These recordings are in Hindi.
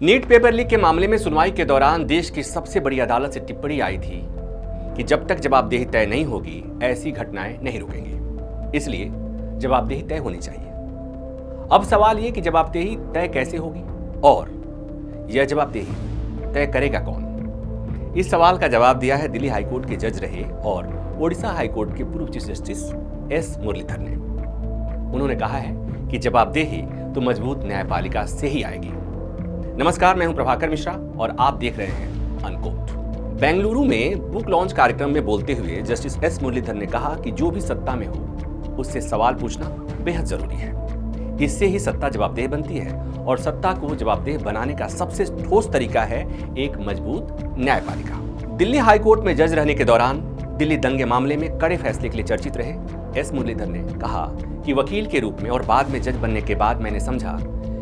नीट पेपर लीक के मामले में सुनवाई के दौरान देश की सबसे बड़ी अदालत से टिप्पणी आई थी कि जब तक जवाबदेही तय नहीं होगी ऐसी घटनाएं नहीं रुकेंगी, इसलिए जवाबदेही तय होनी चाहिए। अब सवाल ये कि जवाबदेही तय कैसे होगी और यह जवाबदेही तय करेगा कौन? इस सवाल का जवाब दिया है दिल्ली हाईकोर्ट के जज रहे और ओडिशा हाईकोर्ट के पूर्व चीफ जस्टिस एस मुरलीधर ने। उन्होंने कहा है कि जवाबदेही तो मजबूत न्यायपालिका से ही आएगी। नमस्कार, मैं हूं प्रभाकर मिश्रा और आप देख रहे हैं अनकोट। बेंगलुरु में बुक लॉन्च कार्यक्रम में बोलते हुए जस्टिस एस मुरलीधर ने कहा कि जो भी सत्ता में हो उससे सवाल पूछना बेहद जरूरी है। इससे ही सत्ता जवाबदेह बनती है और सत्ता को जवाबदेह बनाने का सबसे ठोस तरीका है एक मजबूत न्यायपालिका। दिल्ली हाईकोर्ट में जज रहने के दौरान दिल्ली दंगे मामले में कड़े फैसले के लिए चर्चित रहे एस मुरलीधर ने कहा कि वकील के रूप में और बाद में जज बनने के बाद मैंने समझा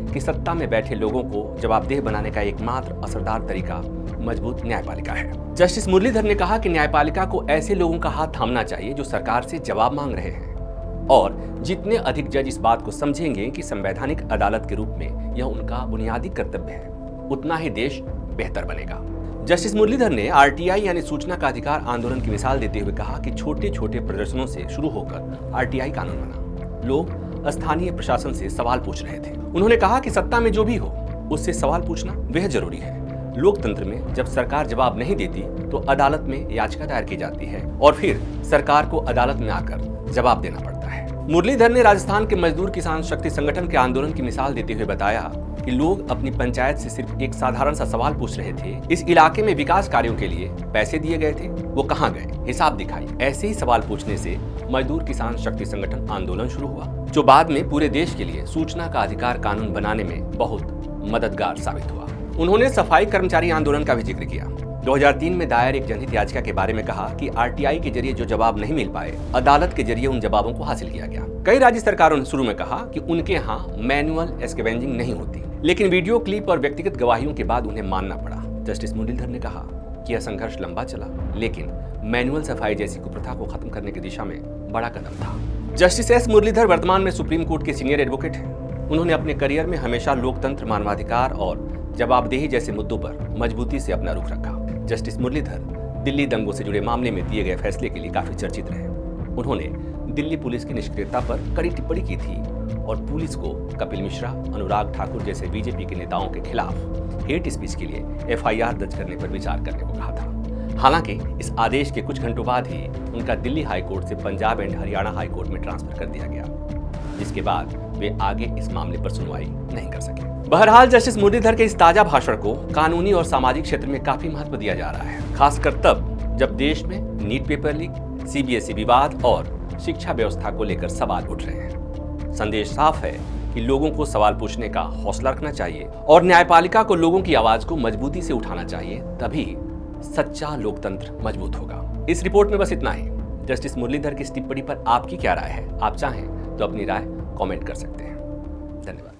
कि सत्ता में बैठे लोगों को जवाबदेह बनाने का एकमात्र असरदार तरीका मजबूत न्यायपालिका है। जस्टिस मुरलीधर ने कहा कि न्यायपालिका को ऐसे लोगों का हाथ थामना चाहिए जो सरकार से जवाब मांग रहे हैं और जितने अधिक जज इस बात को समझेंगे कि संवैधानिक अदालत के रूप में यह उनका बुनियादी कर्तव्य है, उतना ही देश बेहतर बनेगा। जस्टिस मुरलीधर ने आरटीआई यानी सूचना का अधिकार आंदोलन की मिसाल देते हुए कहा कि छोटे छोटे प्रदर्शनों से शुरू होकर आरटीआई कानून बना। लोग स्थानीय प्रशासन से सवाल पूछ रहे थे। उन्होंने कहा कि सत्ता में जो भी हो उससे सवाल पूछना बेहद जरूरी है। लोकतंत्र में जब सरकार जवाब नहीं देती तो अदालत में याचिका दायर की जाती है और फिर सरकार को अदालत में आकर जवाब देना पड़ता है। मुरलीधर ने राजस्थान के मजदूर किसान शक्ति संगठन के आंदोलन की मिसाल देते हुए बताया कि लोग अपनी पंचायत से सिर्फ एक साधारण सा सवाल पूछ रहे थे, इस इलाके में विकास कार्यों के लिए पैसे दिए गए थे, वो कहाँ गए, हिसाब दिखाई। ऐसे ही सवाल पूछने से मजदूर किसान शक्ति संगठन आंदोलन शुरू हुआ, जो बाद में पूरे देश के लिए सूचना का अधिकार कानून बनाने में बहुत मददगार साबित हुआ। उन्होंने सफाई कर्मचारी आंदोलन का भी जिक्र किया। 2003 में दायर एक जनहित याचिका के बारे में कहा कि आरटीआई के जरिए जो जवाब नहीं मिल पाए, अदालत के जरिए उन जवाबों को हासिल किया गया। कई राज्य सरकारों ने शुरू में कहा कि उनके यहाँ मैनुअल स्कैवेंजिंग नहीं होती, लेकिन वीडियो क्लिप और व्यक्तिगत गवाहियों के बाद उन्हें मानना पड़ा। जस्टिस मुरलीधर ने कहा कि यह संघर्ष लंबा चला, लेकिन मैनुअल सफाई जैसी कुप्रथा को खत्म करने की दिशा में बड़ा कदम था। जस्टिस एस मुरलीधर वर्तमान में सुप्रीम कोर्ट के सीनियर एडवोकेट हैं। उन्होंने अपने करियर में हमेशा लोकतंत्र, मानवाधिकार और जवाबदेही जैसे मुद्दों पर मजबूती से अपना रुख रखा। जस्टिस मुरलीधर दिल्ली दंगों से जुड़े मामले में दिए गए फैसले के लिए काफी चर्चित रहे। उन्होंने दिल्ली पुलिस की निष्क्रियता पर कड़ी टिप्पणी की थी और पुलिस को कपिल मिश्रा, अनुराग ठाकुर जैसे बीजेपी के नेताओं के खिलाफ हेट स्पीच के लिए एफआईआर दर्ज करने पर विचार करने को कहा था। हालांकि इस आदेश के कुछ घंटों बाद ही उनका दिल्ली हाईकोर्ट से पंजाब एंड हरियाणा हाईकोर्ट में ट्रांसफर कर दिया गया, जिसके बाद वे आगे इस मामले पर सुनवाई नहीं कर सके। बहरहाल जस्टिस मुरलीधर के इस ताजा भाषण को कानूनी और सामाजिक क्षेत्र में काफी महत्व दिया जा रहा है, खासकर तब जब देश में नीट पेपर लीक, सीबीएसई विवाद और शिक्षा व्यवस्था को लेकर सवाल उठ रहे हैं। संदेश साफ है कि लोगों को सवाल पूछने का हौसला रखना चाहिए और न्यायपालिका को लोगों की आवाज को मजबूती से उठाना चाहिए, तभी सच्चा लोकतंत्र मजबूत होगा। इस रिपोर्ट में बस इतना ही। जस्टिस मुरलीधर की इस टिप्पणी पर आपकी क्या राय है? आप चाहें तो अपनी राय कमेंट कर सकते हैं। धन्यवाद।